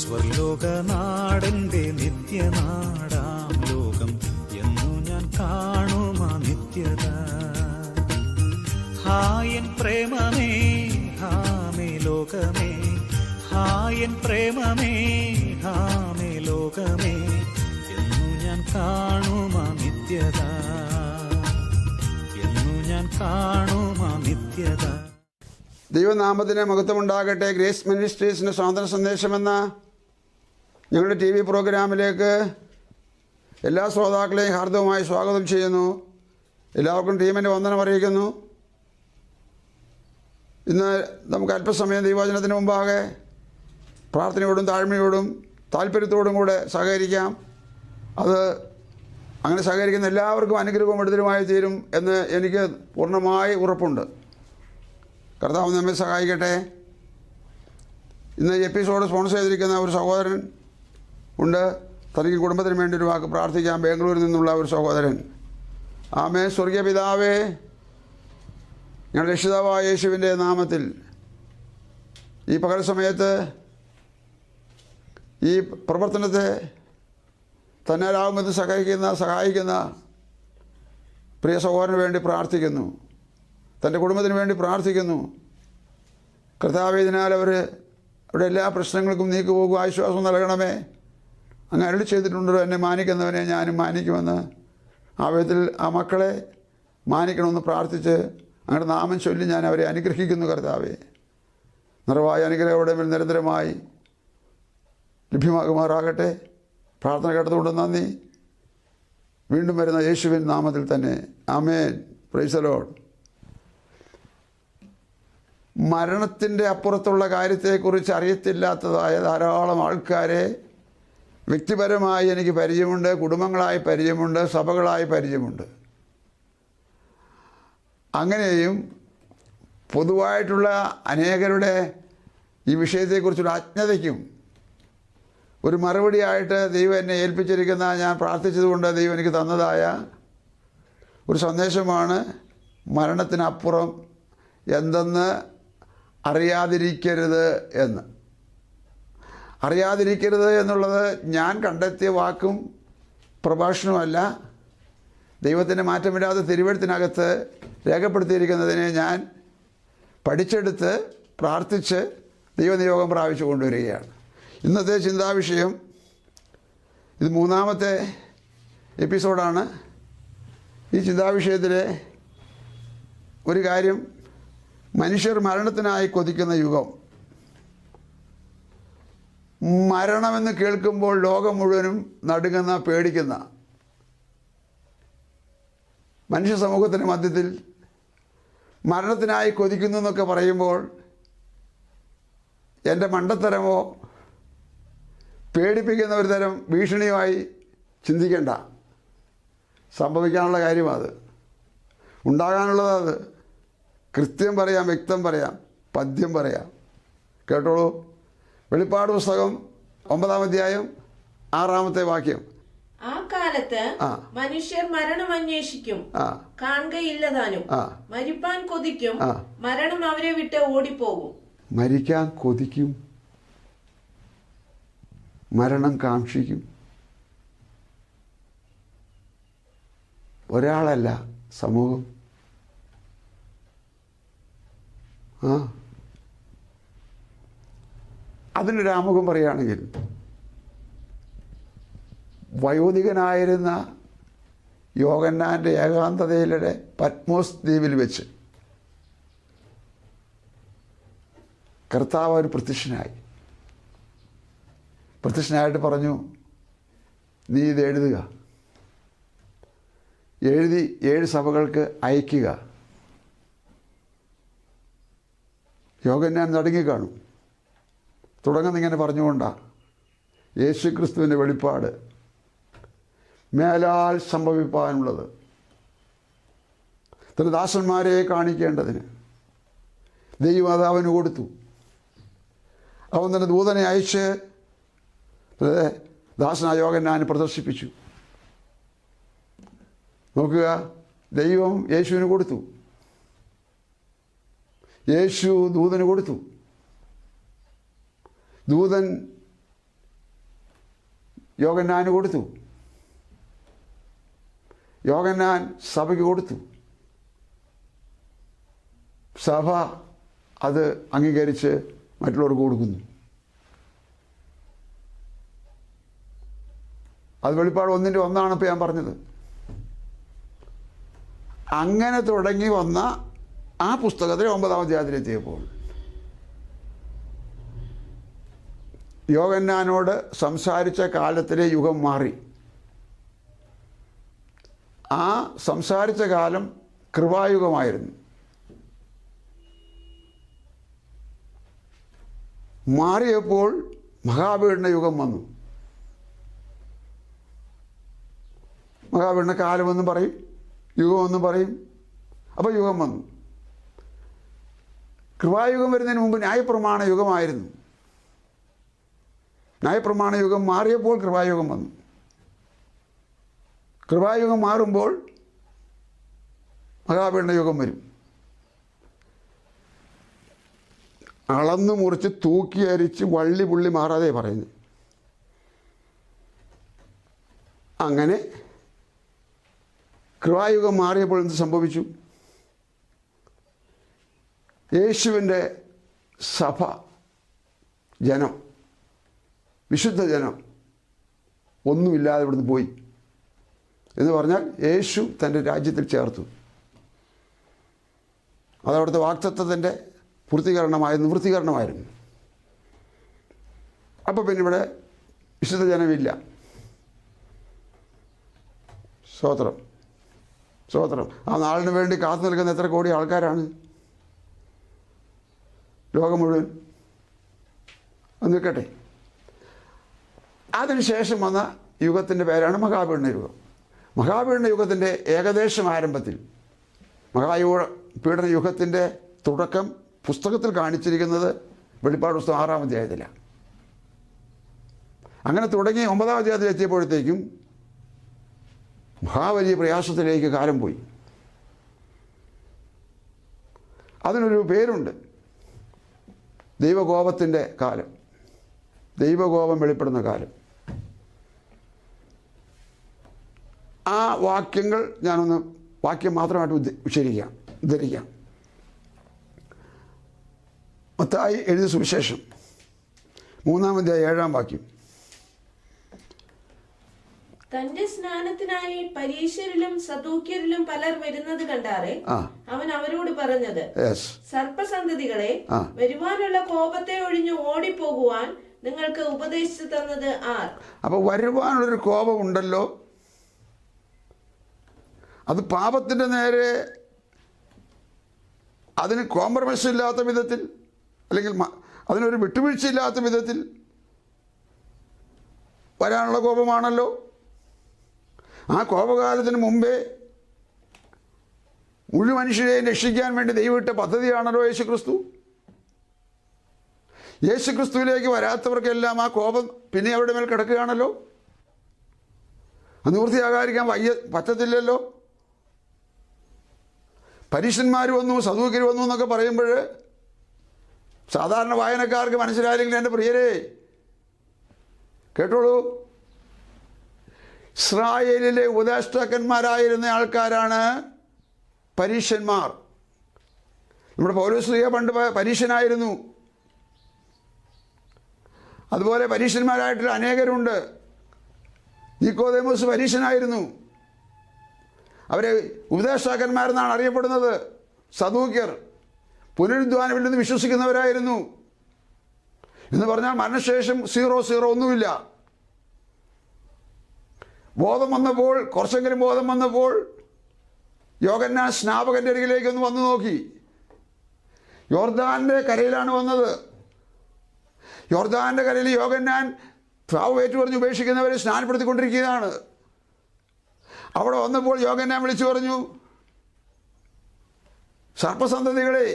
സ്വർലോകനാടന്റെ നിത്യനാടാം ലോകം എന്നു ഞാൻ കാണുമാ നിത്യത. ഹായൻ പ്രേമമേ ഹാമേ ലോകമേ, ഹായൻ പ്രേമമേ ഹാമേ ലോകമേ എന്നു ഞാൻ കാണുമാ നിത്യത, എന്നു ഞാൻ കാണുമാ നിത്യത. ദൈവനാമത്തിന് മഹത്വമുണ്ടാകട്ടെ. ഗ്രേസ് മിനിസ്ട്രീസിൻ്റെ സ്വാതന്ത്ര്യ സന്ദേശമെന്ന ഞങ്ങളുടെ TV പ്രോഗ്രാമിലേക്ക് എല്ലാ ശ്രോതാക്കളെയും ഹാർദവമായി സ്വാഗതം ചെയ്യുന്നു. എല്ലാവർക്കും ടീമിൻ്റെ വന്ദനം അറിയിക്കുന്നു. ഇന്ന് നമുക്ക് അല്പസമയം ദൈവവചനത്തിന് മുമ്പാകെ പ്രാർത്ഥനയോടും താഴ്മയോടും താല്പര്യത്തോടും കൂടെ സഹകരിക്കാം. അത് അങ്ങനെ സഹകരിക്കുന്ന എല്ലാവർക്കും അനുഗ്രഹവും വിടുതലുമായി തീരും എന്ന് എനിക്ക് പൂർണ്ണമായി ഉറപ്പുണ്ട്. കർത്താവ് നമ്മെ സഹായിക്കട്ടെ. ഇന്ന് ഈ എപ്പിസോഡ് സ്പോൺസർ ചെയ്തിരിക്കുന്ന ഒരു സഹോദരൻ ഉണ്ട്. തനിക്ക് കുടുംബത്തിന് വേണ്ടി ഒരു വാക്ക് പ്രാർത്ഥിക്കാം. ബാംഗ്ലൂരിൽ നിന്നുള്ള ഒരു സഹോദരൻ. ആമേ. സ്വർഗീയ പിതാവേ, ഞങ്ങളുടെ രക്ഷിതാവായ യേശുവിൻ്റെ നാമത്തിൽ ഈ പകൽ സമയത്ത് ഈ പ്രവർത്തനത്തെ തന്നാലാവുമെന്ന് സഹായിക്കുന്ന പ്രിയ സഹോദരന് വേണ്ടി പ്രാർത്ഥിക്കുന്നു. തൻ്റെ കുടുംബത്തിന് വേണ്ടി പ്രാർത്ഥിക്കുന്നു. കർത്താവേ, ഇതിനാൽ അവരുടെ എല്ലാ പ്രശ്നങ്ങൾക്കും നീക്കുപോകും ആശ്വാസം നൽകണമേ. അങ്ങ് അരുളി ചെയ്തിട്ടുണ്ടോ, എന്നെ മാനിക്കുന്നവനെ ഞാനും മാനിക്കുമെന്ന്. ആ വിധത്തിൽ ആ മക്കളെ മാനിക്കണമെന്ന് പ്രാർത്ഥിച്ച് അങ്ങയുടെ നാമം ചൊല്ലി ഞാൻ അവരെ അനുഗ്രഹിക്കുന്നു. കർത്താവേ, നിറവായ അനുഗ്രഹങ്ങളുടെ മേൽ നിരന്തരമായി ലഭ്യമാകുമാറാകട്ടെ. പ്രാർത്ഥന കേട്ടതുകൊണ്ട് നന്ദി. വീണ്ടും വരുന്ന യേശുവിൻ നാമത്തിൽ തന്നെ ആമേൻ. Praise the Lord. മരണത്തിൻ്റെ അപ്പുറത്തുള്ള കാര്യത്തെക്കുറിച്ച് അറിയത്തില്ലാത്തതായ ധാരാളം ആൾക്കാരെ വ്യക്തിപരമായി എനിക്ക് പരിചയമുണ്ട്, കുടുംബങ്ങളായി പരിചയമുണ്ട്, സഭകളായി പരിചയമുണ്ട്. അങ്ങനെയും പൊതുവായിട്ടുള്ള അനേകരുടെ ഈ വിഷയത്തെക്കുറിച്ചൊരു അജ്ഞതയ്ക്കും ഒരു മറുപടിയായിട്ട് ദൈവം എന്നെ ഏൽപ്പിച്ചിരിക്കുന്ന, ഞാൻ പ്രാർത്ഥിച്ചതുകൊണ്ട് ദൈവം എനിക്ക് തന്നതായ ഒരു സന്ദേശമാണ് മരണത്തിനപ്പുറം എന്തെന്ന് അറിയാതിരിക്കരുത് എന്ന്. അറിയാതിരിക്കരുത് എന്നുള്ളത് ഞാൻ കണ്ടെത്തിയ വാക്കും പ്രഭാഷണവുമല്ല. ദൈവത്തിൻ്റെ മാറ്റമില്ലാതെ തിരുവെഴുത്തിനകത്ത് രേഖപ്പെടുത്തിയിരിക്കുന്നതിനെ ഞാൻ പഠിച്ചെടുത്ത് പ്രാർത്ഥിച്ച് ദൈവനിയോഗം പ്രാപിച്ചു കൊണ്ടുവരികയാണ്. ഇന്നത്തെ ചിന്താവിഷയം, ഇത് 3-ാമത്തെ എപ്പിസോഡാണ്. ഈ ചിന്താവിഷയത്തിലെ ഒരു കാര്യം, മനുഷ്യർ മരണത്തിനായി കൊതിക്കുന്ന യുഗം. മരണമെന്ന് കേൾക്കുമ്പോൾ ലോകം മുഴുവനും നടുങ്ങുന്ന, പേടിക്കുന്ന മനുഷ്യ സമൂഹത്തിൻ്റെ മധ്യത്തിൽ മരണത്തിനായി കൊതിക്കുന്നു എന്നൊക്കെ പറയുമ്പോൾ എൻ്റെ മണ്ടത്തരമോ പേടിപ്പിക്കുന്ന ഒരു തരം ഭീഷണിയുമായി ചിന്തിക്കേണ്ട. സംഭവിക്കാനുള്ള കാര്യമാണ്, അത് ഉണ്ടാകാനുള്ളതാണ്. കൃത്യം പറയാം, വ്യക്തം പറയാം, പദ്യം പറയാം. കേട്ടോളൂ. വെളിപ്പാട് പുസ്തകം 9-ാം അധ്യായം 6-ാമത്തെ വാക്യം. ആ കാലത്ത് മനുഷ്യർ മരണം അന്വേഷിക്കും, കാണുകയില്ലതാനും. മരിപ്പാൻ കൊതിക്കും, മരണം അവരെ വിട്ട് ഓടിപ്പോകും. മരിക്കാൻ കൊതിക്കും, മരണം കാക്ഷിക്കും. ഒരാളല്ല, സമൂഹം. അതിനൊരു ആമുഖം പറയുകയാണെങ്കിൽ, വയോധികനായിരുന്ന യോഹന്നാൻ്റെ ഏകാന്തതയിലെ പത്മോസ് ദ്വീപിൽ വെച്ച് കർത്താവ് ഒരു പ്രത്യക്ഷനായിട്ട് പറഞ്ഞു, നീ ഇത് എഴുതുക, എഴുതി 7 സഭകൾക്ക് അയക്കുക. യോഹന്നാൻ നടുങ്ങിക്കാണും. തുടങ്ങുന്നിങ്ങനെ പറഞ്ഞുകൊണ്ടാണ്, യേശുക്രിസ്തുവിൻ്റെ വെളിപ്പാട് മേലാൽ സംഭവിപ്പാനുള്ളത് തന്റെ ദാസന്മാരെ കാണിക്കേണ്ടതിന് ദൈവം അത് അവന് കൊടുത്തു. അവൻ തന്നെ ദൂതനെ അയച്ച് ദാസനായ യോഹന്നാനെ പ്രദർശിപ്പിച്ചു. നോക്കുക, ദൈവം യേശുവിന് കൊടുത്തു, യേശു ദൂതന് കൊടുത്തു. ദൂതൻ യോഹന്നാന് കൊടുത്തു. യോഹന്നാൻ സഭയ്ക്ക് കൊടുത്തു. സഭ അത് അംഗീകരിച്ച് മറ്റുള്ളവർക്ക് കൊടുക്കുന്നു. അത് വെളിപ്പാട് 1:1 ഇപ്പോൾ ഞാൻ പറഞ്ഞത്. അങ്ങനെ തുടങ്ങി വന്ന ആ പുസ്തകത്തിലെ 9-ാം അധ്യായത്തിലെത്തിയപ്പോൾ യോഹന്നാനോട് സംസാരിച്ച കാലത്തിലെ യുഗം മാറി. ആ സംസാരിച്ച കാലം കൃപായുഗമായിരുന്നു. മാറിയപ്പോൾ മഹാപീഡന യുഗം വന്നു. മഹാപീഡന കാലമെന്നും പറയും, യുഗമെന്നും പറയും. അപ്പോൾ യുഗം വന്നു. കൃപായുഗം വരുന്നതിന് മുമ്പ് ന്യായപ്രമാണ യുഗമായിരുന്നു. ന്യായപ്രമാണ യുഗം മാറിയപ്പോൾ കൃപായുഗം വന്നു. കൃപായുഗം മാറുമ്പോൾ മഹാപീഡന യുഗം വരും. അളന്നു മുറിച്ച് തൂക്കി അരിച്ച് വള്ളി പുള്ളി മാറാതെ പറയുന്നു. അങ്ങനെ കൃപായുഗം മാറിയപ്പോൾ എന്ത് സംഭവിച്ചു? യേശുവിൻ്റെ സഭ, ജനം, വിശുദ്ധ ജനം ഒന്നുമില്ലാതെ ഇവിടുന്ന് പോയി എന്ന് പറഞ്ഞാൽ യേശു തൻ്റെ രാജ്യത്തിൽ ചേർത്തു. അതവിടുത്തെ വാഗ്ദത്തത്തിൻ്റെ നിവൃത്തീകരണമായിരുന്നു. അപ്പോൾ പിന്നെ ഇവിടെ വിശുദ്ധ ജനമില്ല. സ്തോത്രം, സ്തോത്രം. ആ നാളിന് വേണ്ടി കാത്തു നിൽക്കുന്ന എത്ര കോടി ആൾക്കാരാണ് ലോകം മുഴുവൻ. അത് നിൽക്കട്ടെ. അതിനുശേഷം വന്ന യുഗത്തിൻ്റെ പേരാണ് മഹാപീഡന യുഗം. മഹാപീഡന യുഗത്തിൻ്റെ ഏകദേശം ആരംഭത്തിൽ, പീഡന യുഗത്തിൻ്റെ തുടക്കം പുസ്തകത്തിൽ കാണിച്ചിരിക്കുന്നത് വെളിപ്പാട് പുസ്തകം 6-ാം അധ്യായത്തിലാണ്. അങ്ങനെ തുടങ്ങി 9-ാം അധ്യായത്തിൽ എത്തിയപ്പോഴത്തേക്കും മഹാവലിയ പ്രയാസത്തിലേക്ക് കാലം പോയി. അതിനൊരു പേരുണ്ട്, ദൈവകോപത്തിൻ്റെ കാലം, ദൈവകോപം വെളിപ്പെടുന്ന കാലം. ആ വാക്യങ്ങൾ ഞാനൊന്ന് വാക്യം മാത്രമായിട്ട് ഉദ്ധരിക്കാം. മത്തായി എഴുതിയ സുവിശേഷം 3-ാം അധ്യായം 7-ാം വാക്യം. തന്റെ സ്നാനത്തിനായി പരീശരിലും സദൂക്യരിലും പലർ വരുന്നത് കണ്ടാറെ അവൻ അവരോട് പറഞ്ഞത്, സർപ്പസന്തതികളെ, വരുവാനുള്ള കോപത്തെ ഒഴിഞ്ഞു ഓടിപ്പോകുവാൻ നിങ്ങൾക്ക് ഉപദേശിച്ചു തന്നത് ആർ? അപ്പൊ വരുവാനുള്ളൊരു കോപമുണ്ടല്ലോ, അത് പാപത്തിൻ്റെ നേരെ അതിന് കോംപ്രമൈസ് ഇല്ലാത്ത വിധത്തിൽ, അല്ലെങ്കിൽ അതിനൊരു വിട്ടുവീഴ്ചയില്ലാത്ത വിധത്തിൽ വരാനുള്ള കോപമാണല്ലോ. ആ കോപകാലത്തിന് മുമ്പേ മുഴുവൻ മനുഷ്യരെയും രക്ഷിക്കാൻ വേണ്ടി ദൈവമിട്ട പദ്ധതിയാണല്ലോ യേശുക്രിസ്തു. യേശുക്രിസ്തുവിലേക്ക് വരാത്തവർക്കെല്ലാം ആ കോപം പിന്നെ അവരുടെ മേൽ കിടക്കുകയാണല്ലോ. നിവൃത്തിയാകാതിരിക്കാൻ പറ്റത്തില്ലല്ലോ. പരീശന്മാർ വന്നു, സദൂക്യർ വന്നു എന്നൊക്കെ പറയുമ്പോൾ സാധാരണ വായനക്കാർക്ക് മനസ്സിലായില്ലെങ്കിൽ എൻ്റെ പ്രിയരെ കേട്ടോളൂ, ഇസ്രായേലിലെ ഉപദേഷ്ടാക്കന്മാരായിരുന്ന ആൾക്കാരാണ് പരീശന്മാർ. നമ്മുടെ പൗലോസ്ലീഹ പണ്ട് പരീശനായിരുന്നു. അതുപോലെ പരീശന്മാരായിട്ടുള്ള അനേകരുണ്ട്. നിക്കോദേമോസ് പരീശനായിരുന്നു. അവരെ ഉപദേഷ്ടാക്കന്മാരെന്നാണ് അറിയപ്പെടുന്നത്. സദൂക്യർ പുനരുദ്ധാനമില്ലെന്ന് വിശ്വസിക്കുന്നവരായിരുന്നു. എന്ന് പറഞ്ഞാൽ മരണശേഷം 0 ഒന്നുമില്ല. ബോധം വന്നപ്പോൾ, കുറച്ചെങ്കിലും ബോധം വന്നപ്പോൾ യോഹന്നാൻ സ്നാപകൻ്റെ അരികിലേക്കൊന്ന് വന്നു നോക്കി. യോർദാൻ്റെ കരയിലാണ് വന്നത്. യോർദാൻ്റെ കരയിൽ യോഹന്നാൻ ത്രാവ് പറഞ്ഞ് ഉപേക്ഷിക്കുന്നവരെ സ്നാനപ്പെടുത്തിക്കൊണ്ടിരിക്കുകയാണ്. അവിടെ വന്നപ്പോൾ യോഹന്നാൻ വിളിച്ചു പറഞ്ഞു, സർപ്പസന്തതികളെ,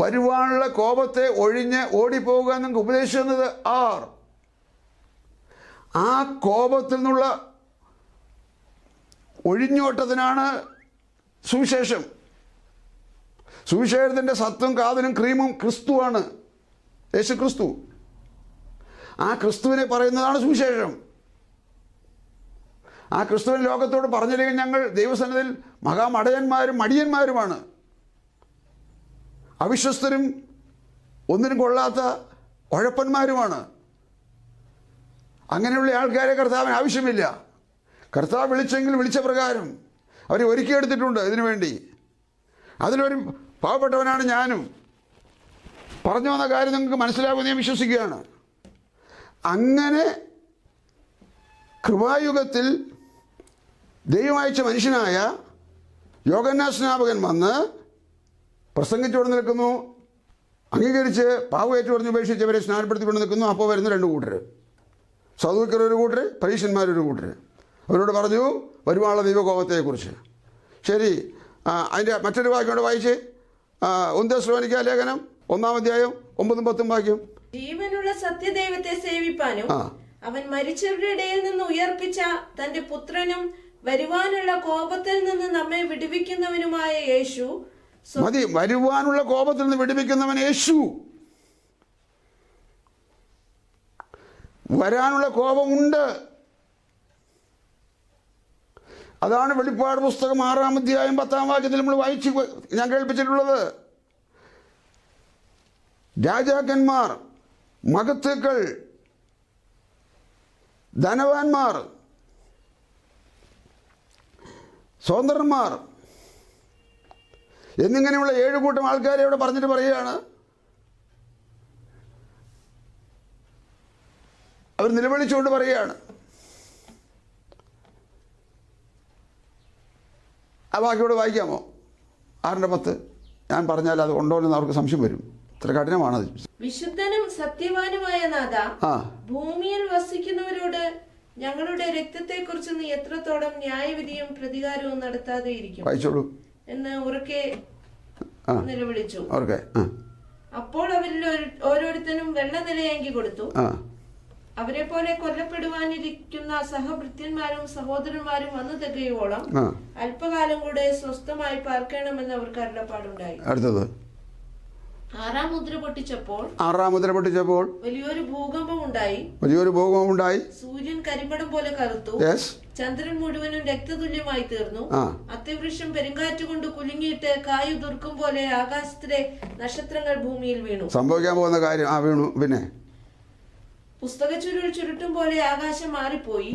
വരുവാനുള്ള കോപത്തെ ഒഴിഞ്ഞ് ഓടിപ്പോകുക എന്നൊക്കെ ഉപദേശിച്ചു തന്നത് ആർ? ആ കോപത്തിൽ നിന്നുള്ള ഒഴിഞ്ഞോട്ടത്തിനാണ് സുവിശേഷം. സുവിശേഷത്തിൻ്റെ സത്തും കാതലും ക്രീമും ക്രിസ്തുവാണ്, യേശു ക്രിസ്തു. ആ ക്രിസ്തുവിനെ പറയുന്നതാണ് സുവിശേഷം. ആ ക്രിസ്തുവിൻ ലോകത്തോട് പറഞ്ഞില്ലെങ്കിൽ ഞങ്ങൾ ദൈവസന്നിധിയിൽ മഹാമടയന്മാരും മടിയന്മാരുമാണ്, അവിശ്വസ്തരും ഒന്നിനും കൊള്ളാത്ത ഉഴപ്പന്മാരുമാണ്. അങ്ങനെയുള്ള ആൾക്കാരെ കർത്താവിന് ആവശ്യമില്ല. കർത്താവ് വിളിച്ചെങ്കിൽ വിളിച്ച പ്രകാരം അവരെ ഒരുക്കിയെടുത്തിട്ടുണ്ട് ഇതിനു വേണ്ടി. അതിലൊരു പാവപ്പെട്ടവനാണ് ഞാനും. പറഞ്ഞു വന്ന കാര്യം നിങ്ങൾക്ക് മനസ്സിലാകുമെന്ന് ഞാൻ വിശ്വസിക്കുകയാണ്. അങ്ങനെ കൃപായുഗത്തിൽ ദൈവം അയച്ച മനുഷ്യനായ യോഹന്നാൻ സ്നാപകൻ വന്ന് പ്രസംഗിച്ചുകൊണ്ട് നിൽക്കുന്നു. അംഗീകരിച്ച് പാവയേറ്റു പറഞ്ഞ് ഉപേക്ഷിച്ചവരെ സ്നാനപ്പെടുത്തിക്കൊണ്ട് നിൽക്കുന്നു. അപ്പോൾ വരുന്ന രണ്ട് കൂട്ടർ, സദൂക്യർ ഒരു കൂട്ടർ, പരീശന്മാരൊരു കൂട്ടർ. അവരോട് പറഞ്ഞു വരുവാനുള്ള ദൈവകോപത്തെക്കുറിച്ച്. ശരി, അതിൻ്റെ മറ്റൊരു വാക്യം വായിച്ച് 1 തെസ്സലോനിക്ക ലേഖനം 1-ാം അധ്യായം 9-10 വാക്യം. ജീവനുള്ള സത്യദൈവത്തെ സേവിപ്പാനും അവൻ മരിച്ചവരുടെ ഇടയിൽ നിന്ന് ഉയർപ്പിച്ച തന്റെ പുത്രനും വരുവാനുള്ള കോപത്തിൽ നിന്ന് നമ്മെ വിടുവിക്കുന്നവനുമായ യേശു. മതി, വരുവാനുള്ള കോപത്തിൽ നിന്ന് വിടുവിക്കുന്നവൻ യേശു. വരാനുള്ള കോപമുണ്ട്. അതാണ് വെളിപ്പാട് പുസ്തകം 6-ാം അധ്യായം 10-ാം വാക്യത്തിൽ നമ്മൾ വായിച്ച് ഞാൻ കേൾപ്പിച്ചിട്ടുള്ളത്. രാജാക്കന്മാർ, മഹത്തുക്കൾ, ധനവാന്മാർ, സ്വതന്ത്രന്മാർ എന്നിങ്ങനെയുള്ള 7 കൂട്ടം ആൾക്കാരെ ഇവിടെ പറഞ്ഞിട്ട് പറയുകയാണ്. അവർ നിലവിളിച്ചുകൊണ്ട് പറയുകയാണ്. ആ വാക്യോട് വായിക്കാമോ? 6-10. ഞാൻ പറഞ്ഞാൽ അത് ഉണ്ടോ എന്ന് അവർക്ക് സംശയം വരും. ഇത്ര കഠിനമാണത്. വിശുദ്ധനും സത്യവാനുമായ നാഥ, ഭൂമിയിൽ വസിക്കുന്നവരോട് ഞങ്ങളുടെ രക്തത്തെക്കുറിച്ച് നീ എത്രത്തോളം ന്യായവിധിയും പ്രതികാരവും നടത്താതെ ഇരിക്കും വായിച്ചോളൂ എന്ന് ഉറക്കെ നിലവിളിച്ചു. അപ്പോൾ അവരിൽ ഓരോരുത്തരും വെള്ളനിലയാങ്കി കൊടുത്തു. അവരെ പോലെ കൊല്ലപ്പെടുവാനിരിക്കുന്ന സഹഭൃത്യന്മാരും സഹോദരന്മാരും വന്നു തികയോളം അല്പകാലം കൂടെ സ്വസ്ഥമായി പാർക്കണമെന്ന് അവർക്ക് അരുളപ്പാടുണ്ടായി. അടുത്തത് 6-ാം മുദ്ര പൊട്ടിച്ചപ്പോൾ വലിയൊരു ഭൂകമ്പം ഉണ്ടായി. സൂര്യൻ കരിമ്പടം പോലെ കറുത്തു. ചന്ദ്രൻ മുഴുവനും രക്തതുല്യമായി തീർന്നു. അത്യവൃക്ഷം പെരുങ്കാറ്റ് കൊണ്ട് കുലുങ്ങിയിട്ട് കായുതിർക്കും പോലെ ആകാശത്തിലെ നക്ഷത്രങ്ങൾ ഭൂമിയിൽ വീണു. സംഭവിക്കാൻ പോകുന്ന കാര്യം വീണു. പിന്നെ പുസ്തകച്ചുരുൾ ചുരുട്ടും പോലെ ആകാശം മാറിപ്പോയി.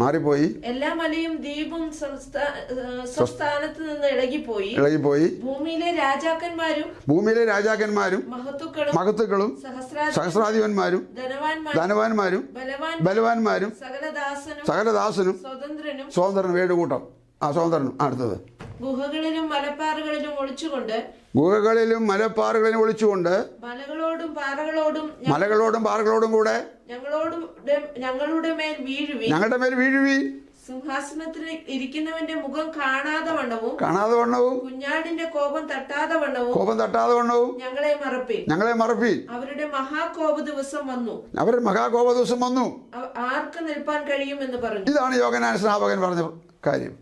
എല്ലാ മലയും ദ്വീപും സ്വസ്ഥാനത്ത് നിന്ന് ഇളകിപ്പോയി. ഭൂമിയിലെ രാജാക്കന്മാരും മഹത്തുക്കളും സഹസ്രാധിപന്മാരും ധനവാന്മാരും ബലവാന്മാരും സകലദാസനും സ്വതന്ത്രനും 7 കൂട്ടം. സ്വതന്ത്രനും. അടുത്തത് ഗുഹകളിലും മലപ്പാറകളിലും ഒളിച്ചുകൊണ്ട് മലകളോടും പാറകളോടും കൂടെ ഞങ്ങളുടെ മേൽ വീഴുവി. സിംഹാസനത്തിൽ ഇരിക്കുന്നവന്റെ മുഖം കാണാതെ വണ്ണവും കുഞ്ഞാടിന്റെ കോപം തട്ടാതെ വണ്ണവും ഞങ്ങളെ മറപ്പീൻ. അവരുടെ മഹാകോപ ദിവസം വന്നു. ആർക്ക് നിൽപ്പാൻ കഴിയുമെന്ന് പറഞ്ഞു. ഇതാണ് യോഹന്നാൻ സ്നാപകൻ പറഞ്ഞ കാര്യം.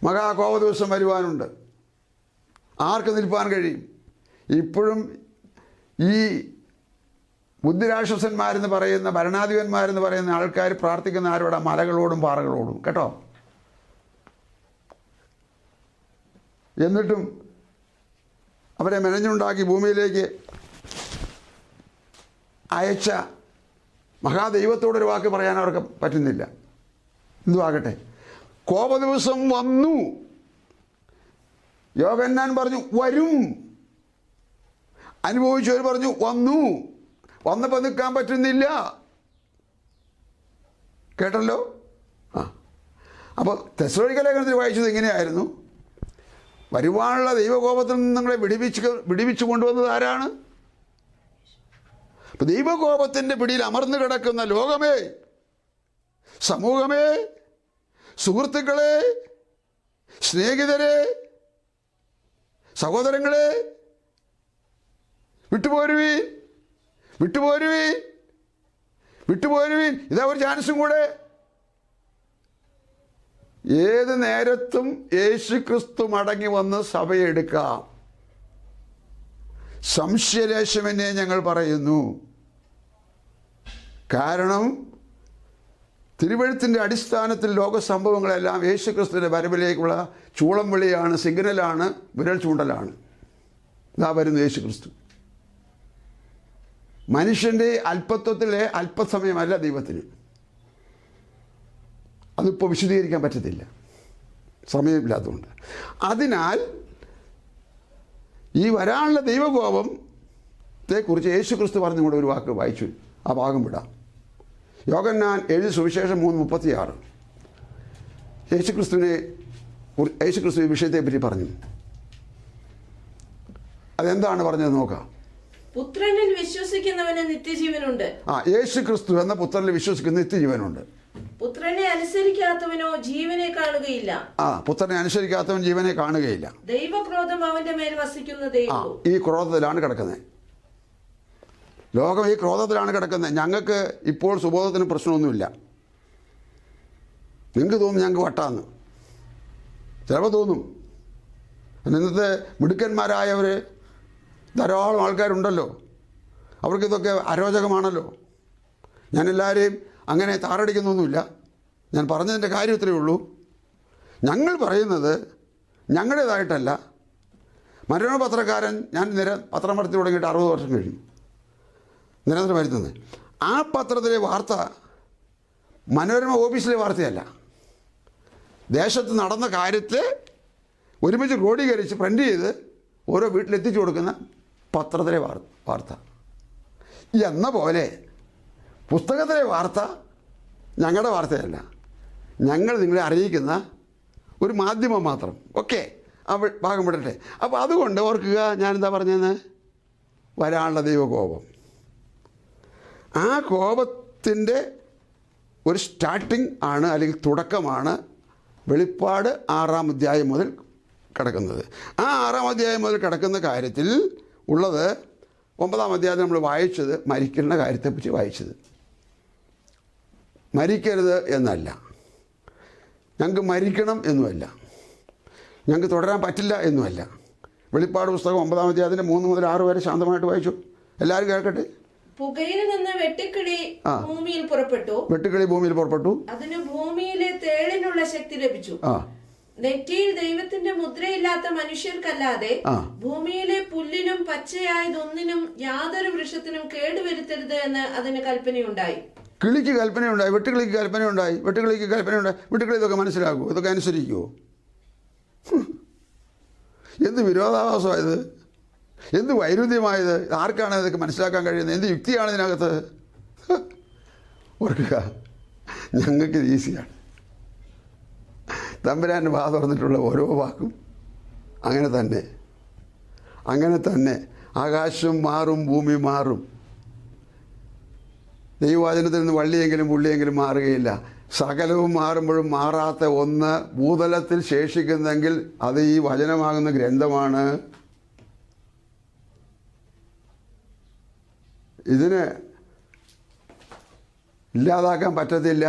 മഹാകോപ ദിവസം വരുവാനുണ്ട്. ആർക്ക് നിൽപ്പാൻ കഴിയും? ഇപ്പോഴും ഈ ബുദ്ധിരാക്ഷസന്മാരെന്ന് പറയുന്ന ഭരണാധിപന്മാരെന്ന് പറയുന്ന ആൾക്കാർ പ്രാർത്ഥിക്കുന്ന ആരോടാ? മലകളോടും പാറകളോടും. കേട്ടോ? എന്നിട്ടും അവരെ മെനഞ്ഞുണ്ടാക്കി ഭൂമിയിലേക്ക് അയച്ച മഹാദൈവത്തോടൊരു വാക്ക് പറയാൻ അവർക്ക് പറ്റുന്നില്ല. എന്തുവാകട്ടെ, കോപ ദിവസം വന്നു. യോഹന്നാൻ പറഞ്ഞു വരും. അനുഭവിച്ചവർ പറഞ്ഞു വന്നപ്പോൾ നിൽക്കാൻ പറ്റുന്നില്ല. കേട്ടല്ലോ? അപ്പോൾ തെസ്സലോനിക്ക ലേഖനത്തിൽ വായിച്ചത് ഇങ്ങനെയായിരുന്നു. വരുവാനുള്ള ദൈവകോപത്തിൽ നിന്ന് നിങ്ങളെ വിടിവിച്ചു കൊണ്ടുവന്നത് ആരാണ്? അപ്പോൾ ദൈവകോപത്തിൻ്റെ പിടിയിൽ അമർന്നു കിടക്കുന്ന ലോകമേ, സമൂഹമേ, സുഹൃത്തുക്കളെ, സ്നേഹിതരെ, സഹോദരങ്ങളെ, വിട്ടുപോരുവീൻ. ഇതാ ഒരു ചാൻസും കൂടെ. ഏത് നേരത്തും യേശു ക്രിസ്തു മടങ്ങി വന്ന് സഭയെ എടുക്കാം. സംശയലേശമെന്നെ ഞങ്ങൾ പറയുന്നു. കാരണം തിരുവെഴുത്തിൻ്റെ അടിസ്ഥാനത്തിൽ ലോക സംഭവങ്ങളെല്ലാം യേശുക്രിസ്തുവിൻ്റെ വരവിലേക്കുള്ള ചൂളം വിളിയാണ്, സിഗ്നലാണ്, വിരൽ ചൂണ്ടലാണ്. ഇതാ വരുന്നു യേശുക്രിസ്തു. മനുഷ്യൻ്റെ അല്പത്വത്തിലെ അല്പസമയമല്ല ദൈവത്തിന്. അതിപ്പോൾ വിശദീകരിക്കാൻ പറ്റത്തില്ല, സമയമില്ലാത്തതുകൊണ്ട്. അതിനാൽ ഈ വരാനുള്ള ദൈവകോപത്തെക്കുറിച്ച് യേശുക്രിസ്തു പറഞ്ഞുകൊണ്ട് ഒരു വാക്ക് വായിച്ചു, ആ ഭാഗം വിടാം. യോഹന്നാൻ 7 സുവിശേഷം 3:36 യേശുക്രിസ്തു ഈ വിഷയത്തെപ്പറ്റി പറഞ്ഞു. അതെന്താണ് പറഞ്ഞത് നോക്കാം. പുത്രനിൽ വിശ്വസിക്കുന്നവന് നിത്യജീവനുണ്ട്. യേശുക്രിസ്തു എന്ന പുത്രനിൽ വിശ്വസിക്കുന്ന നിത്യജീവനുണ്ട്. പുത്രനെ അനുസരിക്കാത്തവനോ ജീവനെ കാണുകയില്ല. പുത്രനെ അനുസരിക്കാത്തവൻ ജീവനെ കാണുകയില്ല. ദൈവക്രോധം അവന്റെ മേൽ വസിക്കുന്നതേ. ഈ ക്രോധത്തിലാണ് കിടക്കുന്നത്. ലോകം ഈ ക്രോധത്തിലാണ് കിടക്കുന്നത്. ഞങ്ങൾക്ക് ഇപ്പോൾ സുബോധത്തിന് പ്രശ്നമൊന്നുമില്ല. നിങ്ങൾക്ക് തോന്നും ഞങ്ങൾക്ക് വട്ടാന്ന്, ചിലപ്പോൾ തോന്നും. ഇന്നത്തെ മിടുക്കന്മാരായവർ ധാരാളം ആൾക്കാരുണ്ടല്ലോ, അവർക്കിതൊക്കെ അരോചകമാണല്ലോ. ഞാനെല്ലാവരെയും അങ്ങനെ താറടിക്കുന്നൊന്നുമില്ല. ഞാൻ പറഞ്ഞതിൻ്റെ കാര്യത്തിലേ ഉള്ളൂ. ഞങ്ങൾ പറയുന്നത് ഞങ്ങളുടേതായിട്ടല്ല. മനോരമ പത്രക്കാരൻ, ഞാൻ പത്രം നടത്തി തുടങ്ങിയിട്ട് 60 വർഷം കഴിഞ്ഞു, നിരന്തരം വരുന്നത്. ആ പത്രത്തിലെ വാർത്ത മനോരമ ഓഫീസിലെ വാർത്തയല്ല. ദേശത്ത് നടന്ന കാര്യത്തെ ഒരുമിച്ച് ക്രോഡീകരിച്ച് പ്രിൻ്റ് ചെയ്ത് ഓരോ വീട്ടിലെത്തിച്ചു കൊടുക്കുന്ന പത്രത്തിലെ വാർത്ത. എന്ന പോലെ പുസ്തകത്തിലെ വാർത്ത ഞങ്ങളുടെ വാർത്തയല്ല, ഞങ്ങൾ നിങ്ങളെ അറിയിക്കുന്ന ഒരു മാധ്യമം മാത്രം. ഓക്കെ, ആ ഭാഗം വിടട്ടെ. അപ്പോൾ അതുകൊണ്ട് ഓർക്കുക, ഞാനെന്താ പറഞ്ഞതെന്ന്, വരാനുള്ള ദൈവകോപം. ആ കോപത്തിൻ്റെ ഒരു സ്റ്റാർട്ടിങ് ആണ്, അല്ലെങ്കിൽ തുടക്കമാണ് വെളിപ്പാട് 6-ാം അധ്യായം മുതൽ കിടക്കുന്നത്. ആ 6-ാം അധ്യായം മുതൽ കിടക്കുന്ന കാര്യത്തിൽ ഉള്ളത് 9-ാം അധ്യായത്തിൽ നമ്മൾ വായിച്ചത് മരിക്കുന്ന കാര്യത്തെപ്പറ്റി വായിച്ചത്. മരിക്കരുത് എന്നല്ല, ഞങ്ങൾക്ക് മരിക്കണം എന്നുമല്ല, ഞങ്ങൾക്ക് തുടരാൻ പറ്റില്ല എന്നുമല്ല. വെളിപ്പാട് പുസ്തകം 9-ാം അധ്യായത്തിൻ്റെ 3 മുതൽ 6 വരെ ശാന്തമായിട്ട് വായിച്ചു. എല്ലാവരും കേൾക്കട്ടെ. പുകയിൽ നിന്ന് വെട്ടുക്കിളി ഭൂമിയിൽ പുറപ്പെട്ടു. അതിന് ഭൂമിയിലെ തേളിനുള്ള ശക്തി ലഭിച്ചു. നെറ്റിയിൽ ദൈവത്തിന്റെ മുദ്രയില്ലാത്ത മനുഷ്യർക്കല്ലാതെ ഭൂമിയിലെ പുല്ലിനും പച്ചയായതൊന്നിനും യാതൊരു വൃക്ഷത്തിനും കേടുവരുത്തരുത് എന്ന് അതിന് കൽപ്പനയുണ്ടായി. കിളിക്ക് കൽപ്പനയുണ്ടായി, വെട്ടുകിളിക്ക് കൽപ്പനയുണ്ടായി. വെട്ടുകിളി ഇതൊക്കെ മനസ്സിലാക്കുമോ? ഇതൊക്കെ അനുസരിക്കുമോ? എന്ത് വിരോധാഭാസമായത്, എന്ത് വൈരുദ്ധ്യമായത്, ആർക്കാണ് ഇതൊക്കെ മനസ്സിലാക്കാൻ കഴിയുന്നത്? എന്ത് യുക്തിയാണ് ഇതിനകത്ത്? ഓർക്കുക, ഞങ്ങൾക്കിത് ഈസിയാണ്. തമ്പുരാൻ്റെ വാ തുറന്നിട്ടുള്ള ഓരോ വാക്കും അങ്ങനെ തന്നെ. ആകാശം മാറും, ഭൂമി മാറും, ദൈവവചനത്തിൽ നിന്ന് വള്ളിയെങ്കിലും പുള്ളിയെങ്കിലും മാറുകയില്ല. സകലവും മാറുമ്പോഴും മാറാത്ത ഒന്ന് ഭൂതലത്തിൽ ശേഷിക്കുന്നെങ്കിൽ അത് ഈ വചനമാകുന്ന ഗ്രന്ഥമാണ്. ഇതിന് ഇല്ലാതാക്കാൻ പറ്റത്തില്ല.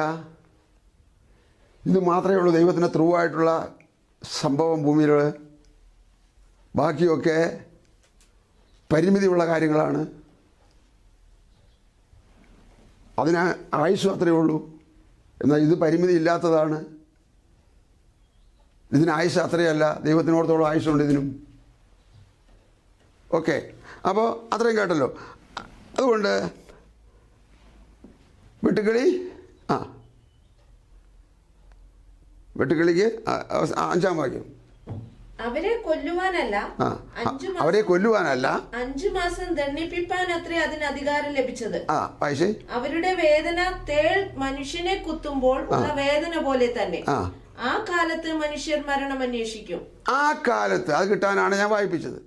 ഇത് മാത്രമേ ഉള്ളൂ ദൈവത്തിന് ത്രൂ ആയിട്ടുള്ള സംഭവം ഭൂമിയിൽ. ബാക്കിയൊക്കെ പരിമിതിയുള്ള കാര്യങ്ങളാണ്. അതിന് ആയുസ്സും അത്രയേ ഉള്ളൂ. എന്നാൽ ഇത് പരിമിതി ഇല്ലാത്തതാണ്. ഇതിന് ആയുസ് അത്രയല്ല, ദൈവത്തിനോടത്തോളം ആയുസ്സുണ്ട് ഇതിനും. ഓക്കെ, അപ്പോൾ അത്രയും കേട്ടല്ലോ. അതുകൊണ്ട് വെട്ടുക്കിളിക്ക് 5-ാം വാക്യം, അവരെ കൊല്ലുവാനല്ല 5 മാസം ദണ്ഡിപ്പിപ്പാൻ അത്രേ അതിന് അധികാരം ലഭിച്ചത്. അവരുടെ വേദന തേൾ മനുഷ്യനെ കുത്തുമ്പോൾ ഉള്ള വേദന പോലെ തന്നെ. ആ കാലത്ത് മനുഷ്യർ മരണം അന്വേഷിക്കും. ആ കാലത്ത് അത് കിട്ടാനാണ് ഞാൻ വായിപ്പിച്ചത്.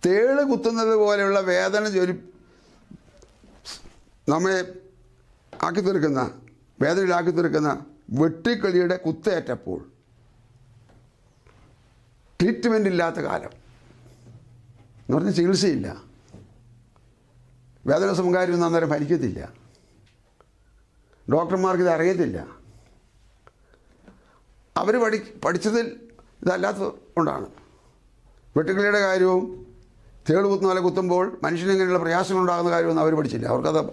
തേള് കുത്തുന്നത് പോലെയുള്ള വേദന നമ്മെ വേദനയിലാക്കി തീർക്കുന്ന വെട്ടുക്കിളിയുടെ കുത്തേറ്റപ്പോൾ ട്രീറ്റ്മെൻ്റ് ഇല്ലാത്ത കാലം എന്ന് പറഞ്ഞാൽ ചികിത്സയില്ല. വേദന സംഹാരമൊന്നും അന്നേരം ഭരിക്കത്തില്ല. ഡോക്ടർമാർക്ക് ഇത് അറിയത്തില്ല. അവർ പഠിച്ചതിൽ ഇതല്ലാത്ത കൊണ്ടാണ്. വെട്ടുക്കിളിയുടെ കാര്യവും തേൾ കുത്തുന്ന പോലെ കുത്തുമ്പോൾ മനുഷ്യന് ഇങ്ങനെയുള്ള പ്രയാസങ്ങളുണ്ടാകുന്ന കാര്യമൊന്നും അവർ പഠിച്ചില്ല.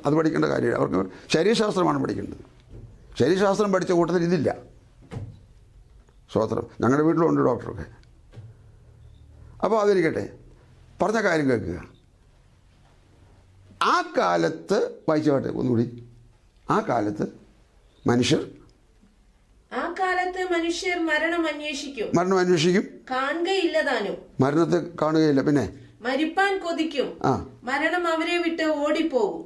അത് പഠിക്കേണ്ട കാര്യമില്ല. അവർക്ക് ശരീരശാസ്ത്രമാണ് പഠിക്കേണ്ടത്. ശരീരശാസ്ത്രം പഠിച്ച കൂട്ടത്തിൽ ഇതില്ല. സ്വോത്രം. ഞങ്ങളുടെ വീട്ടിലുണ്ട് ഡോക്ടറൊക്കെ. അപ്പോൾ അതിരിക്കട്ടെ, പറഞ്ഞ കാര്യം കേൾക്കുക. ആ കാലത്ത് വായിച്ചോട്ടെ ഒന്നുകൂടി. ആ കാലത്ത് മനുഷ്യർ മരണം അന്വേഷിക്കും, കാണുകയില്ലതാനും. മരണത്തെ കാണുകയില്ല, പിന്നെ മരിപ്പാൻ കൊതിക്കും, മരണം അവരെ വിട്ട് ഓടിപ്പോകും.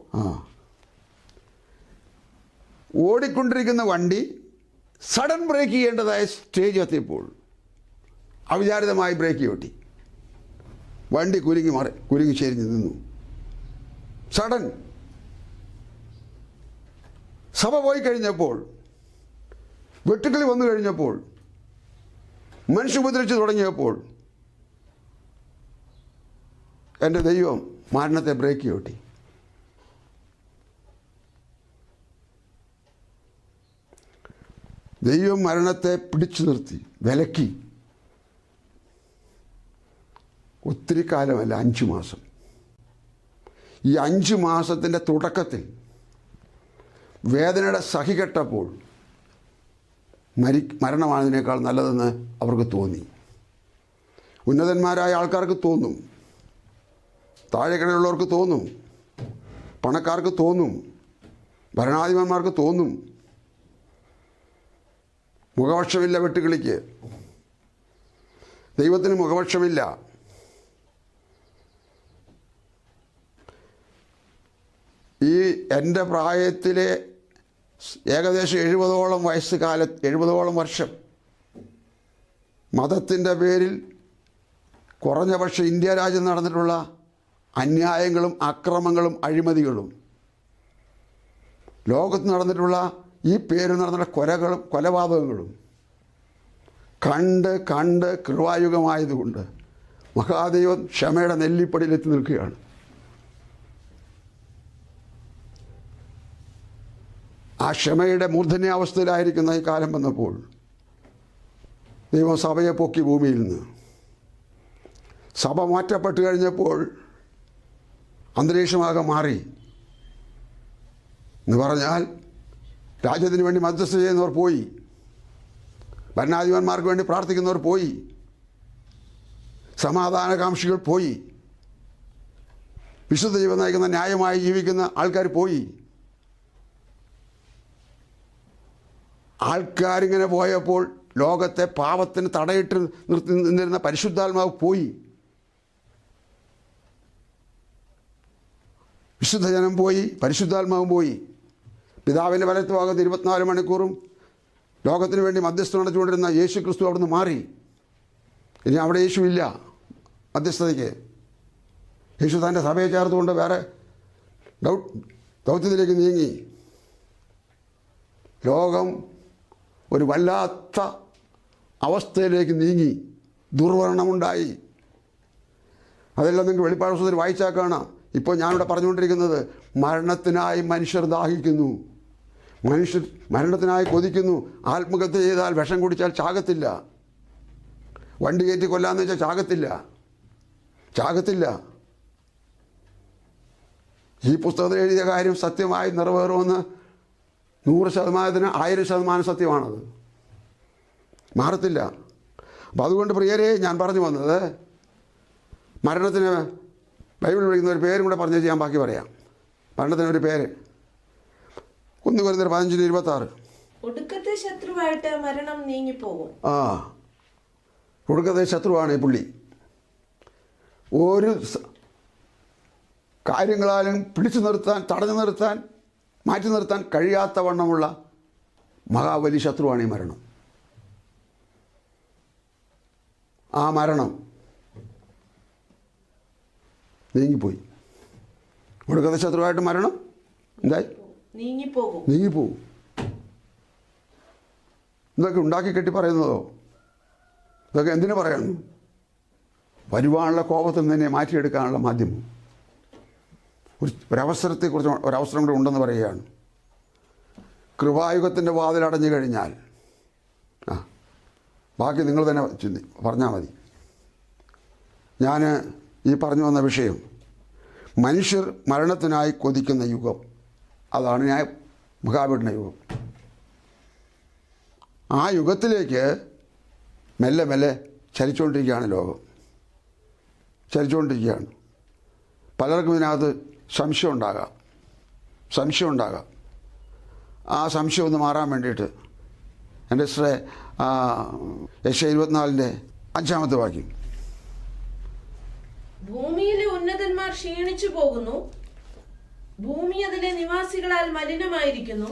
ഓടിക്കൊണ്ടിരിക്കുന്ന വണ്ടി സഡൻ ബ്രേക്ക് ചെയ്യേണ്ടതായ സ്റ്റേജ് എത്തിയപ്പോൾ അവിചാരിതമായി ബ്രേക്ക് ചവിട്ടി. വണ്ടി കുലുങ്ങി ചെരിഞ്ഞ് നിന്നു. സഡൻ. സഭ പോയി കഴിഞ്ഞപ്പോൾ, വെട്ടുക്കിളി വന്നു കഴിഞ്ഞപ്പോൾ, മനുഷ്യ ഉപദ്രവിച്ച് തുടങ്ങിയപ്പോൾ എൻ്റെ ദൈവം മരണത്തെ ബ്രേക്ക് ചവിട്ടി. ദൈവം മരണത്തെ പിടിച്ചു നിർത്തി, വിലക്കി. ഒത്തിരി കാലമല്ല, 5 മാസം. ഈ 5 മാസത്തിൻ്റെ തുടക്കത്തിൽ വേദനയുടെ സഹികെട്ടപ്പോൾ മരണമാണതിനേക്കാൾ നല്ലതെന്ന് അവർക്ക് തോന്നി. ഉന്നതന്മാരായ ആൾക്കാർക്ക് തോന്നും, താഴെക്കിടയിലുള്ളവർക്ക് തോന്നും, പണക്കാർക്ക് തോന്നും, ഭരണാധിപന്മാർക്ക് തോന്നും. മുഖപക്ഷമില്ല വെട്ടുകിളിക്ക്. ദൈവത്തിന് മുഖപക്ഷമില്ല. ഈ എൻ്റെ പ്രായത്തിലെ ഏകദേശം 70ഓളം വർഷം മതത്തിൻ്റെ പേരിൽ കുറഞ്ഞ പക്ഷേ ഇന്ത്യ രാജ്യം നടന്നിട്ടുള്ള അന്യായങ്ങളും അക്രമങ്ങളും അഴിമതികളും, ലോകത്ത് നടന്നിട്ടുള്ള ഈ പേരിൽ നടന്നിട്ടുള്ള കൊലപാതകങ്ങളും കണ്ട് കൃപായുഗമായതുകൊണ്ട് മഹാദൈവം ക്ഷമയുടെ നെല്ലിപ്പടിയിലെത്തി നിൽക്കുകയാണ്. ആ ക്ഷമയുടെ മൂർധന്യാവസ്ഥയിലായിരിക്കുന്ന ഈ കാലം വന്നപ്പോൾ ദൈവം സഭയെ പൊക്കി ഭൂമിയിൽ നിന്ന്. സഭ മാറ്റപ്പെട്ട് കഴിഞ്ഞപ്പോൾ അന്തരീക്ഷമാകെ മാറി എന്ന് പറഞ്ഞാൽ, രാജ്യത്തിന് വേണ്ടി മധ്യസ്ഥ ചെയ്യുന്നവർ പോയി, ഭരണാധിപന്മാർക്ക് വേണ്ടി പ്രാർത്ഥിക്കുന്നവർ പോയി, സമാധാനകാംക്ഷികൾ പോയി, വിശുദ്ധ ജീവൻ നയിക്കുന്ന ന്യായമായി ജീവിക്കുന്ന ആൾക്കാർ പോയി. ആൾക്കാരിങ്ങനെ പോയപ്പോൾ ലോകത്തെ പാപത്തിന് തടയിട്ട് നിർത്തി നിന്നിരുന്ന പരിശുദ്ധാത്മാവ് പോയി. വിശുദ്ധജനം പോയി, പരിശുദ്ധാത്മാവും പോയി. പിതാവിൻ്റെ വലത്ത് ഭാഗത്ത് 24 മണിക്കൂറും ലോകത്തിന് വേണ്ടി മധ്യസ്ഥ നടത്തിക്കൊണ്ടിരുന്ന യേശു ക്രിസ്തു അവിടുന്ന് മാറി. ഇനി അവിടെ യേശു ഇല്ല മധ്യസ്ഥതയ്ക്ക്. യേശു തൻ്റെ സഭയെ ചേർത്തുകൊണ്ട് വേറെ ദൗത്യത്തിലേക്ക് നീങ്ങി. ലോകം ഒരു വല്ലാത്ത അവസ്ഥയിലേക്ക് നീങ്ങി. ദുർവർണ്ണമുണ്ടായി. അതെല്ലാം നിങ്ങൾക്ക് വെളിപ്പാട് പുസ്തകത്തിൽ വായിച്ചാൽ കാണാം. ഇപ്പോൾ ഞാനിവിടെ പറഞ്ഞുകൊണ്ടിരിക്കുന്നത്, മരണത്തിനായി മനുഷ്യർ ദാഹിക്കുന്നു, മനുഷ്യർ മരണത്തിനായി കൊതിക്കുന്നു. ആത്മഹത്യ ചെയ്താൽ, വിഷം കുടിച്ചാൽ ചാകത്തില്ല. വണ്ടി കയറ്റി കൊല്ലാന്ന് വെച്ചാൽ ചാകത്തില്ല. ഈ പുസ്തകത്തിൽ എഴുതിയ കാര്യം സത്യമായി നിറവേറുമെന്ന് 100%, 1000% സത്യമാണത്. മാറത്തില്ല. അപ്പം അതുകൊണ്ട് പ്രിയരെ, ഞാൻ പറഞ്ഞു വന്നത്, മരണത്തിന് ബൈബിൾ വിളിക്കുന്ന ഒരു പേരും കൂടെ പറഞ്ഞു ഞാൻ ബാക്കി പറയാം. മരണത്തിനൊരു പേര് 1 കൊരിന്ത്യർ 15:26. ഒടുക്കത്തെ ശത്രുവായിട്ട് മരണം നീങ്ങിപ്പോകും. ഒടുക്കത്തെ ശത്രുവാണ് ഈ പുള്ളി. ഒരു കാര്യങ്ങളാലും പിടിച്ചു നിർത്താൻ, തടഞ്ഞു നിർത്താൻ, മാറ്റി നിർത്താൻ കഴിയാത്ത വണ്ണമുള്ള മഹാബലി ശത്രുവാണ് ഈ മരണം. ആ മരണം നീങ്ങിപ്പോയി. ഒടുക്കത്തെ ശത്രുവായിട്ട് മരണം എന്തായി? നീങ്ങിപ്പോകും. ഇതൊക്കെ ഉണ്ടാക്കി കെട്ടി പറയുന്നതോ? ഇതൊക്കെ എന്തിനു പറയുന്നു? വരുവാനുള്ള കോപത്തിൽ നിന്നെ മാറ്റിയെടുക്കാനുള്ള മാധ്യമം. ഒരവസരത്തെക്കുറിച്ച് ഒരവസരം കൂടെ ഉണ്ടെന്ന് പറയുകയാണ്. കൃപായുഗത്തിൻ്റെ വാതിലടഞ്ഞു കഴിഞ്ഞാൽ, ബാക്കി നിങ്ങൾ തന്നെ പറഞ്ഞാൽ മതി. ഞാൻ ഈ പറഞ്ഞു വന്ന വിഷയം മനുഷ്യർ മരണത്തിനായി കൊതിക്കുന്ന യുഗം. അതാണ് ഞാൻ മഹാപീഡന യുഗം. ആ യുഗത്തിലേക്ക് മെല്ലെ മെല്ലെ ചലിച്ചുകൊണ്ടിരിക്കുകയാണ് ലോകം, ചലിച്ചുകൊണ്ടിരിക്കുകയാണ്. പലർക്കും ഇതിനകത്ത് സംശയം ഉണ്ടാകാം. ആ സംശയം ഒന്ന് മാറാൻ വേണ്ടിയിട്ട് എൻ്റെ സിസ്റ്ററെ യെശയ്യാ 24 5 വാക്യം. ഭൂമിയിലെ ഉന്നതന്മാർ ക്ഷീണിച്ചു പോകുന്നു, ഭൂമി അതിലെ നിവാസികളാൽ മലിനമായിരിക്കുന്നു.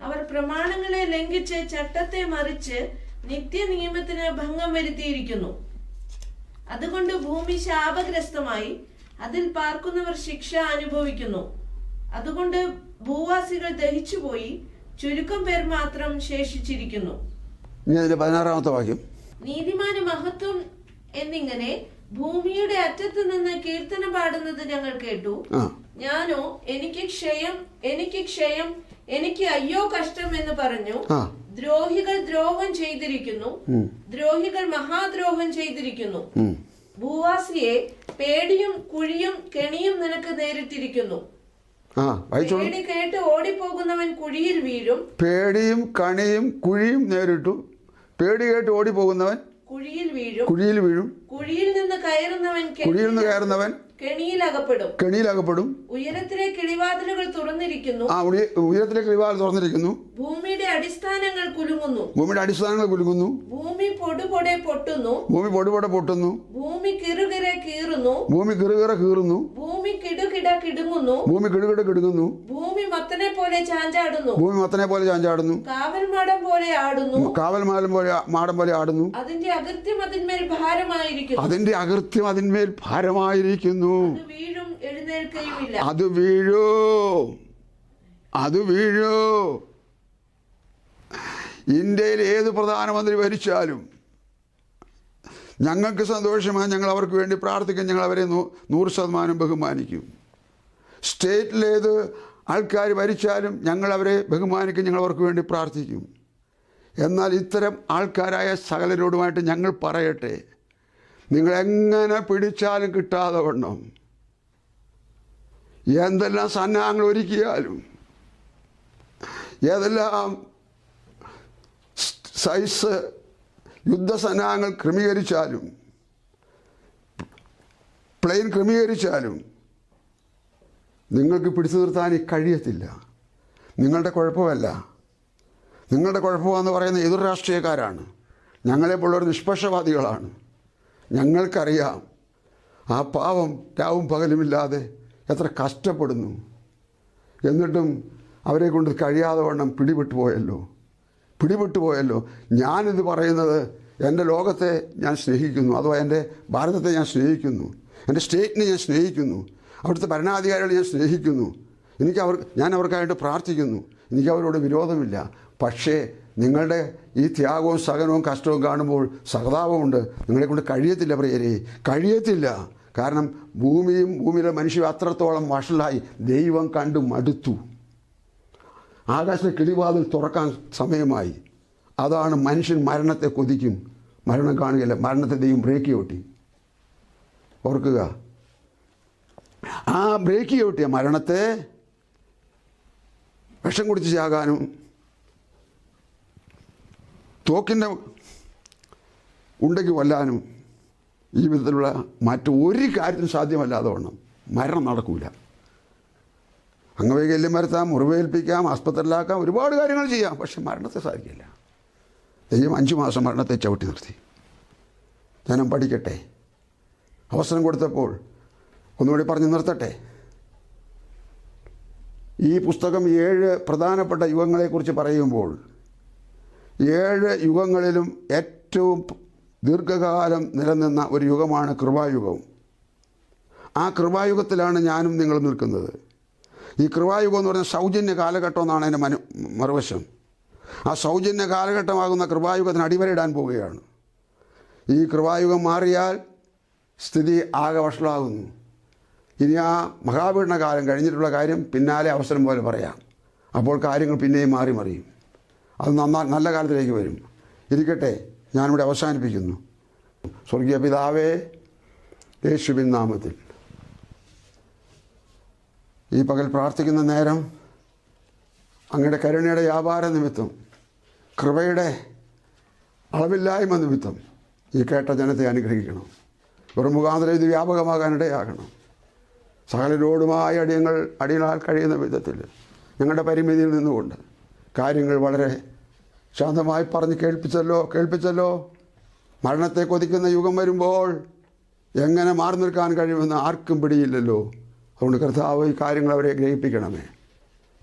അവർ പ്രമാണങ്ങളെ ലംഘിച്ച് ചട്ടത്തെ മറിച്ച് നിത്യനിയമത്തിന് ഭംഗം വരുത്തിയിരിക്കുന്നു. അതുകൊണ്ട് ഭൂമി ശാപഗ്രസ്തമായി, അതിൽ പാർക്കുന്നവർ ശിക്ഷ അനുഭവിക്കുന്നു. അതുകൊണ്ട് ഭൂവാസികൾ ദഹിച്ചുപോയി, ചുരുക്കം പേർ മാത്രം ശേഷിച്ചിരിക്കുന്നു. 16 വാക്യം. നീതിമാന് മഹത്വം എന്നിങ്ങനെ ഭൂമിയുടെ അറ്റത്ത് നിന്ന് കീർത്തനം പാടുന്നത് ഞങ്ങൾ കേട്ടു. ഞാനോ എനിക്ക് ക്ഷയം, എനിക്ക് അയ്യോ കഷ്ടം എന്ന് പറഞ്ഞു. ദ്രോഹികൾ ദ്രോഹം ചെയ്തിരിക്കുന്നു, ദ്രോഹികൾ മഹാദ്രോഹം ചെയ്തിരിക്കുന്നു. ഭൂവാസിയെ പേടിയും കുഴിയും കെണിയും നിനക്ക് നേരിട്ടിരിക്കുന്നു. പേടി കേട്ട് ഓടിപ്പോകുന്നവൻ കുഴിയിൽ വീഴും. പേടിയും കണിയും കുഴിയും നേരിട്ടു. പേടി കേട്ട് ഓടിപ്പോകുന്നവൻ കുഴിയിൽ വീഴും. കുഴിയിൽ നിന്ന് കയറുന്നവൻ കെണിയിലകപ്പെടും. ഉയരത്തിലെ കിളിവാതിലുകൾ തുറന്നിരിക്കുന്നു. ഭൂമിയുടെ അടിസ്ഥാനങ്ങൾ കുലുങ്ങുന്നു. ഭൂമി പൊടുപൊടെ പൊട്ടുന്നു. ഭൂമി കിറുകിറെ കീറുന്നു. ഭൂമി കിടുകിട കിടുങ്ങുന്നു. ഭൂമി മത്തനെ പോലെ ചാഞ്ചാടുന്നു. കാവൽ മാടം പോലെ ആടുന്നു. അതിന്റെ അകൃത്യം അതിന്മേൽ ഭാരമായിരിക്കുന്നു. അത് വീഴൂ. ഇന്ത്യയിൽ ഏത് പ്രധാനമന്ത്രി ഭരിച്ചാലും ഞങ്ങൾക്ക് സന്തോഷമാണ്. ഞങ്ങൾ അവർക്ക് വേണ്ടി പ്രാർത്ഥിക്കും. ഞങ്ങൾ അവരെ 100% ബഹുമാനിക്കും. സ്റ്റേറ്റിലേത് ആൾക്കാർ ഭരിച്ചാലും ഞങ്ങൾ അവരെ ബഹുമാനിക്കും. ഞങ്ങൾ അവർക്ക് വേണ്ടി പ്രാർത്ഥിക്കും. എന്നാൽ ഇത്തരം ആൾക്കാരായ സകലരോടുമായിട്ട് ഞങ്ങൾ പറയട്ടെ, നിങ്ങളെങ്ങനെ പിടിച്ചാലും കിട്ടാതെ വണ്ണം എന്തെല്ലാം സന്നാഹങ്ങൾ ഒരുക്കിയാലും, ഏതെല്ലാം സൈസ് യുദ്ധസന്നാഹങ്ങൾ ക്രമീകരിച്ചാലും, പ്ലെയിൻ ക്രമീകരിച്ചാലും നിങ്ങൾക്ക് പിടിച്ചു നിർത്താൻ കഴിയത്തില്ല. നിങ്ങളുടെ കുഴപ്പമല്ല. നിങ്ങളുടെ കുഴപ്പമെന്ന് പറയുന്ന എതിർ രാഷ്ട്രീയക്കാരാണ്. ഞങ്ങളെപ്പോലുള്ളവർ നിഷ്പക്ഷവാദികളാണ്. ഞങ്ങൾക്കറിയാം ആ പാവം രാവും പകലുമില്ലാതെ എത്ര കഷ്ടപ്പെടുന്നു. എന്നിട്ടും അവരെ കൊണ്ട് കഴിയാതെ വണ്ണം പിടിപെട്ടു പോയല്ലോ. ഞാനിത് പറയുന്നത് എൻ്റെ ലോകത്തെ ഞാൻ സ്നേഹിക്കുന്നു, അഥവാ എൻ്റെ ഭാരതത്തെ ഞാൻ സ്നേഹിക്കുന്നു, എൻ്റെ സ്റ്റേറ്റിനെ ഞാൻ സ്നേഹിക്കുന്നു, അവിടുത്തെ ഭരണാധികാരികളെ ഞാൻ സ്നേഹിക്കുന്നു. ഞാൻ അവർക്കായിട്ട് പ്രാർത്ഥിക്കുന്നു. എനിക്ക് അവരോട് വിരോധമില്ല. പക്ഷേ നിങ്ങളുടെ ഈ ത്യാഗവും സഹനവും കഷ്ടവും കാണുമ്പോൾ സഹതാപമുണ്ട്. നിങ്ങളെക്കൊണ്ട് കഴിയത്തില്ല പ്രിയരെ, കഴിയത്തില്ല. കാരണം ഭൂമിയിലെ മനുഷ്യർ അത്രത്തോളം വഷളായി ദൈവം കണ്ടു മടുത്തു. ആകാശത്തെ കിളിവാതിൽ തുറക്കാൻ സമയമായി. അതാണ് മനുഷ്യൻ മരണത്തെ കൊതിക്കും. മരണം കാണുകയില്ല. മരണത്തെ ദൈവം ബ്രേക്ക് ചവിട്ടി. ഓർക്കുക, ആ ബ്രേക്ക് ചവിട്ടിയ മരണത്തെ വിഷം കുടിച്ച് ചാകാനും തോക്കിൻ്റെ ഉണ്ടെങ്കിൽ കൊല്ലാനും ഈ വിധത്തിലുള്ള മറ്റൊരു കാര്യത്തിനും സാധ്യമല്ലാതെ വണ്ണം മരണം നടക്കൂല. അംഗവൈകല്യം വരുത്താം, മുറിവേൽപ്പിക്കാം, ആസ്പത്രിയിലാക്കാം, ഒരുപാട് കാര്യങ്ങൾ ചെയ്യാം. പക്ഷെ മരണത്തെ സാധിക്കില്ല. ദൈവം 5 മാസം മരണത്തെ ചവിട്ടി നിർത്തി. ജനം പഠിക്കട്ടെ. അവസരം കൊടുത്തപ്പോൾ ഒന്നുകൂടി പറഞ്ഞു നിർത്തട്ടെ. ഈ പുസ്തകം 7 പ്രധാനപ്പെട്ട യുഗങ്ങളെക്കുറിച്ച് പറയുമ്പോൾ 7 യുഗങ്ങളിലും ഏറ്റവും ദീർഘകാലം നിലനിന്ന ഒരു യുഗമാണ് കൃപായുഗം. ആ കൃപായുഗത്തിലാണ് ഞാനും നിങ്ങളും നിൽക്കുന്നത്. ഈ കൃപായുഗം എന്ന് പറഞ്ഞാൽ സൗജന്യ കാലഘട്ടം എന്നാണ് അതിൻ്റെ മറുവശം. ആ സൗജന്യ കാലഘട്ടമാകുന്ന കൃപായുഗത്തിന് അടിവരയിടാൻ പോവുകയാണ്. ഈ കൃപായുഗം മാറിയാൽ സ്ഥിതി ആകെ വഷളാകുന്നു. ഇനി ആ മഹാപീഡന കാലം കഴിഞ്ഞിട്ടുള്ള കാര്യം പിന്നാലെ അവസരം പോലെ പറയാം. അപ്പോൾ കാര്യങ്ങൾ പിന്നെയും മറിയും. അത് നല്ല കാലത്തിലേക്ക് വരും. ഇരിക്കട്ടെ, ഞാനിവിടെ അവസാനിപ്പിക്കുന്നു. സ്വർഗീയ പിതാവേ, യേശുവിൻ നാമത്തിൽ. ഈ പകൽ പ്രാർത്ഥിക്കുന്ന നേരം അങ്ങയുടെ കരുണയുടെ വ്യാപാര നിമിത്തം, കൃപയുടെ അളവില്ലായ്മ നിമിത്തം ഈ കേട്ട ജനത്തെ അനുഗ്രഹിക്കണം. വെറും മുഖാന്തരം ഇത് വ്യാപകമാകാനിടയാകണം. സകലരോടുമായ അടിയങ്ങളാൽ കഴിയുന്ന വിധത്തിൽ ഞങ്ങളുടെ പരിമിതിയിൽ നിന്നുകൊണ്ട് കാര്യങ്ങൾ വളരെ ശാന്തമായി പറഞ്ഞ് കേൾപ്പിച്ചല്ലോ. മരണത്തെ കൊതിക്കുന്ന യുഗം വരുമ്പോൾ എങ്ങനെ മാറി നിൽക്കാൻ കഴിയുമെന്ന് ആർക്കും പിടിയില്ലല്ലോ. അതുകൊണ്ട് കർത്താവ് ഈ കാര്യങ്ങൾ അവരെ ഗ്രഹിപ്പിക്കണമേ.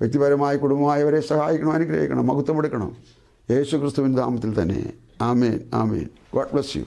വ്യക്തിപരമായി കുടുംബമായി അവരെ സഹായിക്കണം, അനുഗ്രഹിക്കണം, മഹത്വമെടുക്കണം. യേശു ക്രിസ്തുവിൻ്റെ നാമത്തിൽ തന്നെ. Amen, amen. God bless U.